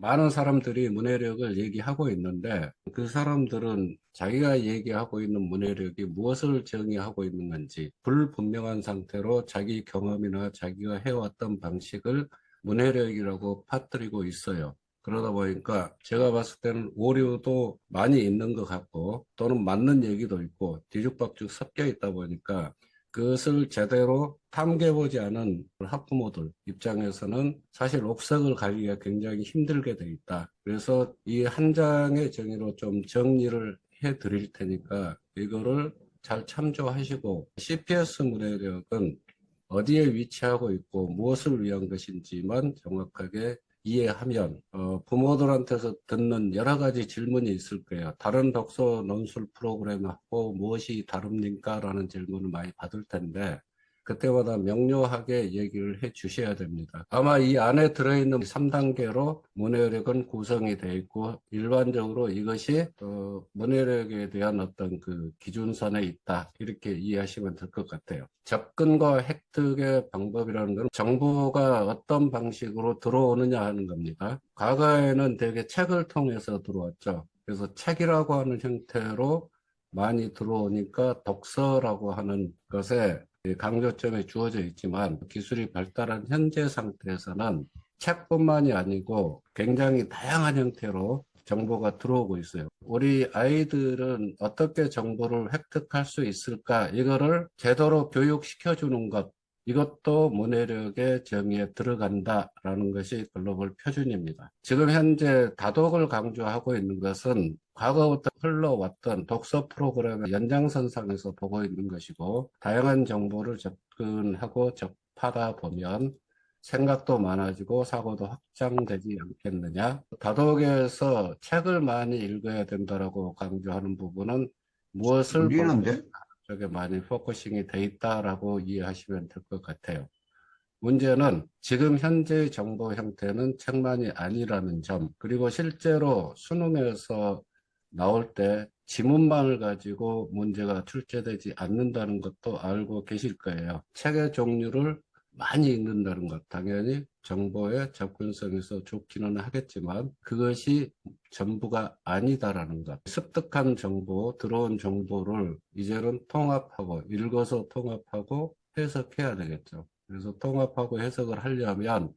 많은 사람들이 문해력을 얘기하고 있는데 그 사람들은 자기가 얘기하고 있는 문해력이 무엇을 정의하고 있는 건지 불분명한 상태로 자기 경험이나 자기가 해왔던 방식을 문해력이라고 퍼뜨리고 있어요. 그러다 보니까 제가 봤을 때는 오류도 많이 있는 것 같고 또는 맞는 얘기도 있고 뒤죽박죽 섞여 있다 보니까 그것을 제대로 탐구해보지 않은 학부모들 입장에서는 사실 옥석을 가기가 굉장히 힘들게 돼 있다. 그래서 이 한 장의 정의로 좀 정리를 해 드릴 테니까 이거를 잘 참조하시고 CPS 문해력은 어디에 위치하고 있고 무엇을 위한 것인지만 정확하게 이해하면 부모들한테서 듣는 여러 가지 질문이 있을 거예요. 다른 독서 논술 프로그램하고 무엇이 다릅니까? 라는 질문을 많이 받을 텐데 그때마다 명료하게 얘기를 해 주셔야 됩니다. 아마 이 안에 들어있는 3단계로 문해력은 구성이 되어 있고 일반적으로 이것이 문해력에 대한 어떤 그 기준선에 있다. 이렇게 이해하시면 될 것 같아요. 접근과 획득의 방법이라는 것은 정보가 어떤 방식으로 들어오느냐 하는 겁니다. 과거에는 대개 책을 통해서 들어왔죠. 그래서 책이라고 하는 형태로 많이 들어오니까 독서라고 하는 것에 강조점이 주어져 있지만 기술이 발달한 현재 상태에서는 책뿐만이 아니고 굉장히 다양한 형태로 정보가 들어오고 있어요. 우리 아이들은 어떻게 정보를 획득할 수 있을까? 이거를 제대로 교육시켜 주는 것, 이것도 문해력의 정의에 들어간다라는 것이 글로벌 표준입니다. 지금 현재 다독을 강조하고 있는 것은 과거부터 흘러왔던 독서 프로그램의 연장선상에서 보고 있는 것이고, 다양한 정보를 접근하고 접하다 보면 생각도 많아지고 사고도 확장되지 않겠느냐. 다독에서 책을 많이 읽어야 된다라고 강조하는 부분은 무엇을 볼 울리는데? 쪽에 많이 포커싱이 돼 있다라고 이해하시면 될 것 같아요. 문제는 지금 현재의 정보 형태는 책만이 아니라는 점, 그리고 실제로 수능에서 나올 때 지문만을 가지고 문제가 출제되지 않는다는 것도 알고 계실 거예요. 책의 종류를 많이 읽는다는 것, 당연히 정보의 접근성에서 좋기는 하겠지만 그것이 전부가 아니다라는 것. 습득한 정보, 들어온 정보를 이제는 통합하고 읽어서 통합하고 해석해야 되겠죠. 그래서 통합하고 해석을 하려면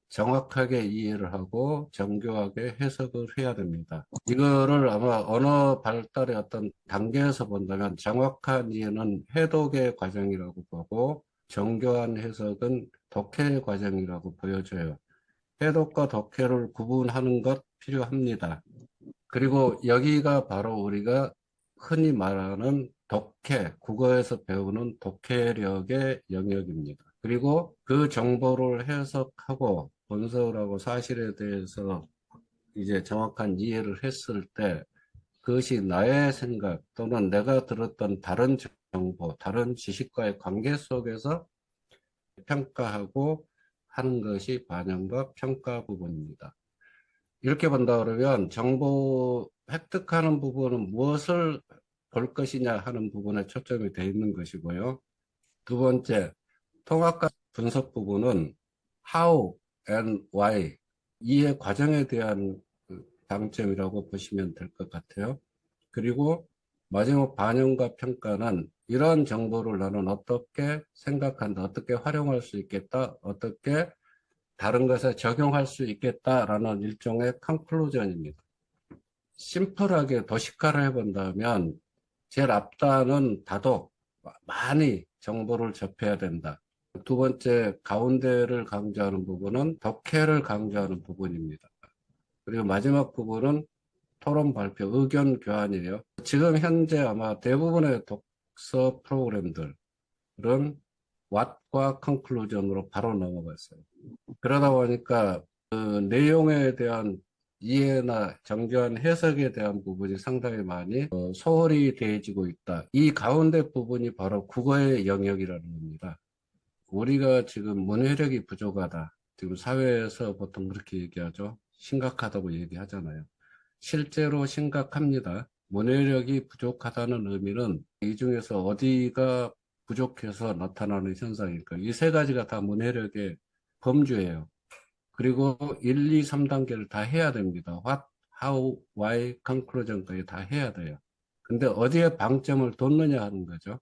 정확하게 이해를 하고 정교하게 해석을 해야 됩니다. 이거를 아마 언어 발달의 어떤 단계에서 본다면 정확한 이해는 해독의 과정이라고 보고 정교한 해석은 독해의 과정이라고 보여져요. 해독과 독해를 구분하는 것 필요합니다. 그리고 여기가 바로 우리가 흔히 말하는 독해, 국어에서 배우는 독해력의 영역입니다. 그리고 그 정보를 해석하고 분석을 하고 사실에 대해서 이제 정확한 이해를 했을 때 그것이 나의 생각 또는 내가 들었던 다른 정보, 다른 지식과의 관계 속에서 평가하고 하는 것이 반영과 평가 부분입니다. 이렇게 본다 그러면 정보 획득하는 부분은 무엇을 볼 것이냐 하는 부분에 초점이 되어 있는 것이고요. 두 번째, 통합과 분석 부분은 how and why, 이해 과정에 대한 그 방점이라고 보시면 될 것 같아요. 그리고 마지막 반영과 평가는 이러한 정보를 나는 어떻게 생각한다, 어떻게 활용할 수 있겠다, 어떻게 다른 것에 적용할 수 있겠다라는 일종의 컨클루전입니다. 심플하게 도식화를 해본다면 제일 앞단은 다독, 많이 정보를 접해야 된다. 두 번째, 가운데를 강조하는 부분은 독해를 강조하는 부분입니다. 그리고 마지막 부분은 토론 발표, 의견 교환이에요. 지금 현재 아마 대부분의 독서 프로그램들은 왓과 컨클루전으로 바로 넘어갔어요. 그러다 보니까 그 내용에 대한 이해나 정교한 해석에 대한 부분이 상당히 많이 소홀히 되어지고 있다. 이 가운데 부분이 바로 국어의 영역이라는 겁니다. 우리가 지금 문해력이 부족하다. 지금 사회에서 보통 그렇게 얘기하죠. 심각하다고 얘기하잖아요. 실제로 심각합니다. 문해력이 부족하다는 의미는 이 중에서 어디가 부족해서 나타나는 현상일까? 이 세 가지가 다 문해력의 범주예요. 그리고 1, 2, 3단계를 다 해야 됩니다. What, how, why, conclusion까지 다 해야 돼요. 근데 어디에 방점을 뒀느냐 하는 거죠.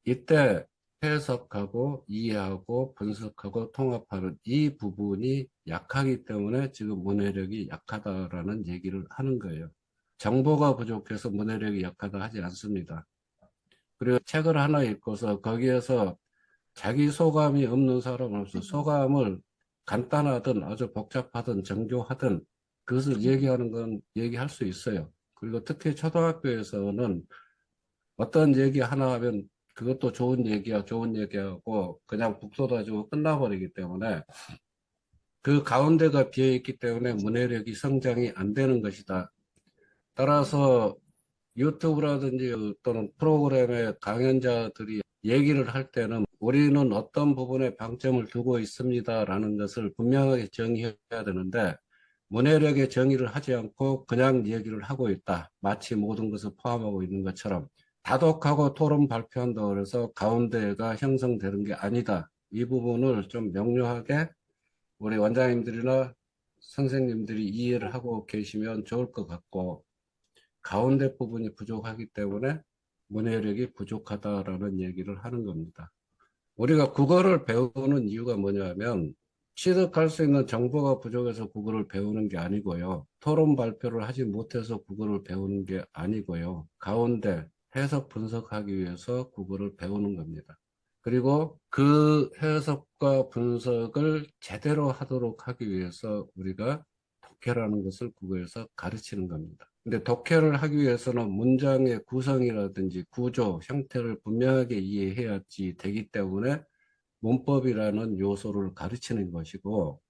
이때 해석하고 이해하고 분석하고 통합하는 이 부분이 약하기 때문에 지금 문해력이 약하다라는 얘기를 하는 거예요. 정보가 부족해서 문해력이 약하다 하지 않습니다. 그리고 책을 하나 읽고서 거기에서 자기 소감이 없는 사람은 없어. 소감을 간단하든 아주 복잡하든 정교하든 그것을 얘기하는 건 얘기할 수 있어요. 그리고 특히 초등학교에서는 어떤 얘기 하나 하면 그것도 좋은 얘기야, 좋은 얘기하고 그냥 북돋아주고 끝나버리기 때문에 그 가운데가 비어있기 때문에 문해력이 성장이 안 되는 것이다. 따라서 유튜브라든지 또는 프로그램의 강연자들이 얘기를 할 때는 우리는 어떤 부분에 방점을 두고 있습니다라는 것을 분명하게 정의해야 되는데 문해력의 정의를 하지 않고 그냥 얘기를 하고 있다. 마치 모든 것을 포함하고 있는 것처럼 다독하고 토론 발표한다고 그래서 가운데가 형성되는 게 아니다. 이 부분을 좀 명료하게 우리 원장님들이나 선생님들이 이해를 하고 계시면 좋을 것 같고 가운데 부분이 부족하기 때문에 문해력이 부족하다라는 얘기를 하는 겁니다. 우리가 국어를 배우는 이유가 뭐냐면 취득할 수 있는 정보가 부족해서 국어를 배우는 게 아니고요. 토론 발표를 하지 못해서 국어를 배우는 게 아니고요. 가운데 해석 분석하기 위해서 국어를 배우는 겁니다. 그리고 그 해석과 분석을 제대로 하도록 하기 위해서 우리가 독해라는 것을 국어에서 가르치는 겁니다. 근데 독해를 하기 위해서는 문장의 구성이라든지 구조, 형태를 분명하게 이해해야지 되기 때문에 문법이라는 요소를 가르치는 것이고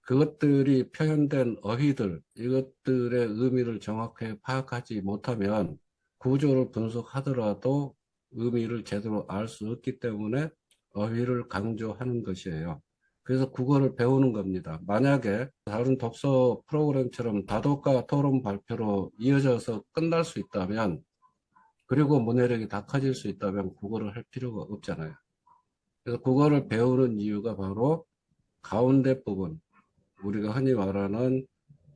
그것들이 표현된 어휘들, 이것들의 의미를 정확하게 파악하지 못하면 구조를 분석하더라도 의미를 제대로 알 수 없기 때문에 어휘를 강조하는 것이에요. 그래서 국어를 배우는 겁니다. 만약에 다른 독서 프로그램처럼 다독과 토론 발표로 이어져서 끝날 수 있다면 그리고 문해력이 다 커질 수 있다면 국어를 할 필요가 없잖아요. 그래서 국어를 배우는 이유가 바로 가운데 부분, 우리가 흔히 말하는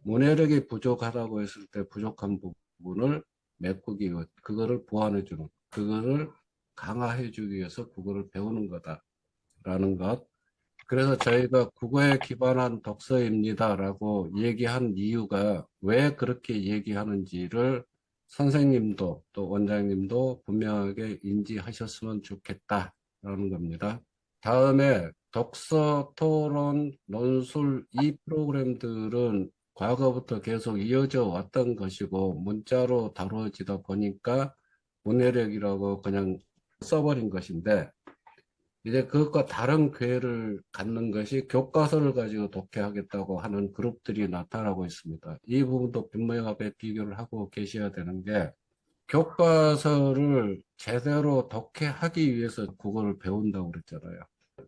문해력이 부족하다고 했을 때 부족한 부분을 메꾸기 위해 그거를 보완해주는, 그거를 강화해주기 위해서 국어를 배우는 거다라는 것. 그래서 저희가 국어에 기반한 독서입니다라고 얘기한 이유가 왜 그렇게 얘기하는지를 선생님도 또 원장님도 분명하게 인지하셨으면 좋겠다라는 겁니다. 다음에 독서, 토론, 논술 이 프로그램들은 과거부터 계속 이어져 왔던 것이고 문자로 다루어지다 보니까 문해력이라고 그냥 써버린 것인데 이제 그것과 다른 궤를 갖는 것이 교과서를 가지고 독해하겠다고 하는 그룹들이 나타나고 있습니다. 이 부분도 분명하게 비교를 하고 계셔야 되는 게 교과서를 제대로 독해하기 위해서 국어를 배운다고 그랬잖아요.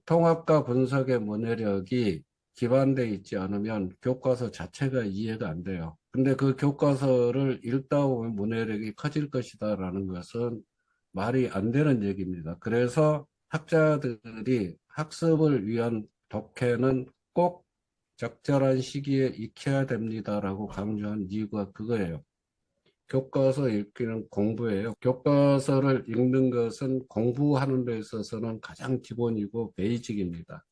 통합과 분석의 문해력이 기반되어 있지 않으면 교과서 자체가 이해가 안 돼요. 근데 그 교과서를 읽다 보면 문해력이 커질 것이다라는 것은 말이 안 되는 얘기입니다. 그래서 학자들이 학습을 위한 독해는 꼭 적절한 시기에 익혀야 됩니다라고 강조한 이유가 그거예요. 교과서 읽기는 공부예요. 교과서를 읽는 것은 공부하는 데 있어서는 가장 기본이고 베이직입니다.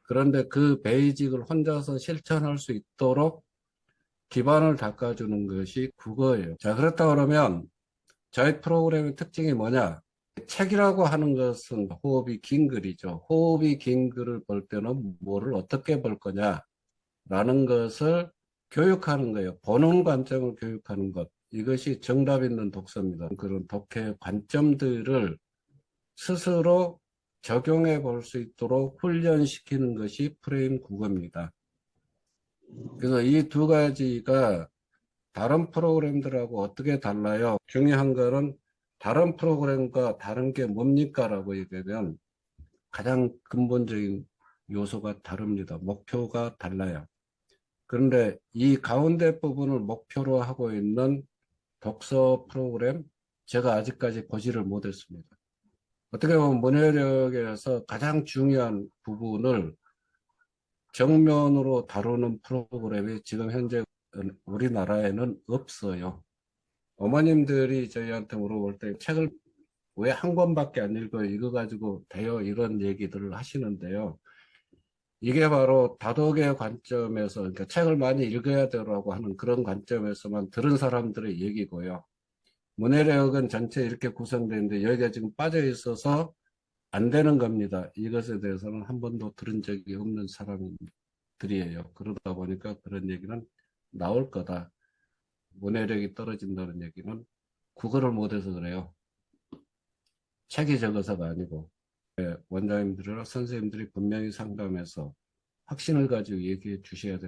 그런데 그 베이직을 혼자서 실천할 수 있도록 기반을 닦아주는 것이 국어예요. 자, 그렇다 그러면 저희 프로그램의 특징이 뭐냐? 책이라고 하는 것은 호흡이 긴 글이죠. 호흡이 긴 글을 볼 때는 뭐를 어떻게 볼 거냐라는 것을 교육하는 거예요. 보는 관점을 교육하는 것. 이것이 정답 있는 독서입니다. 그런 독해 관점들을 스스로 적용해 볼 수 있도록 훈련시키는 것이 프레임 국어입니다. 그래서 이 두 가지가 다른 프로그램들하고 어떻게 달라요? 중요한 거는 다른 프로그램과 다른 게 뭡니까? 라고 얘기하면 가장 근본적인 요소가 다릅니다. 목표가 달라요. 그런데 이 가운데 부분을 목표로 하고 있는 독서 프로그램, 제가 아직까지 보지를 못했습니다. 어떻게 보면 문해력에서 가장 중요한 부분을 정면으로 다루는 프로그램이 지금 현재 우리나라에는 없어요. 어머님들이 저희한테 물어볼 때 책을 왜 한 권밖에 안 읽어요? 이거 가지고 돼요? 이런 얘기들을 하시는데요. 이게 바로 다독의 관점에서, 그러니까 책을 많이 읽어야 되라고 하는 그런 관점에서만 들은 사람들의 얘기고요. 문해력은 전체 이렇게 구성되는데 여기가 지금 빠져 있어서 안 되는 겁니다. 이것에 대해서는 한 번도 들은 적이 없는 사람들이에요. 그러다 보니까 그런 얘기는 나올 거다. 문해력이 떨어진다는 얘기는 국어를 못해서 그래요. 책이 적어서가 아니고. 원장님들이나 선생님들이 분명히 상담해서 확신을 가지고 얘기해 주셔야 됩니다.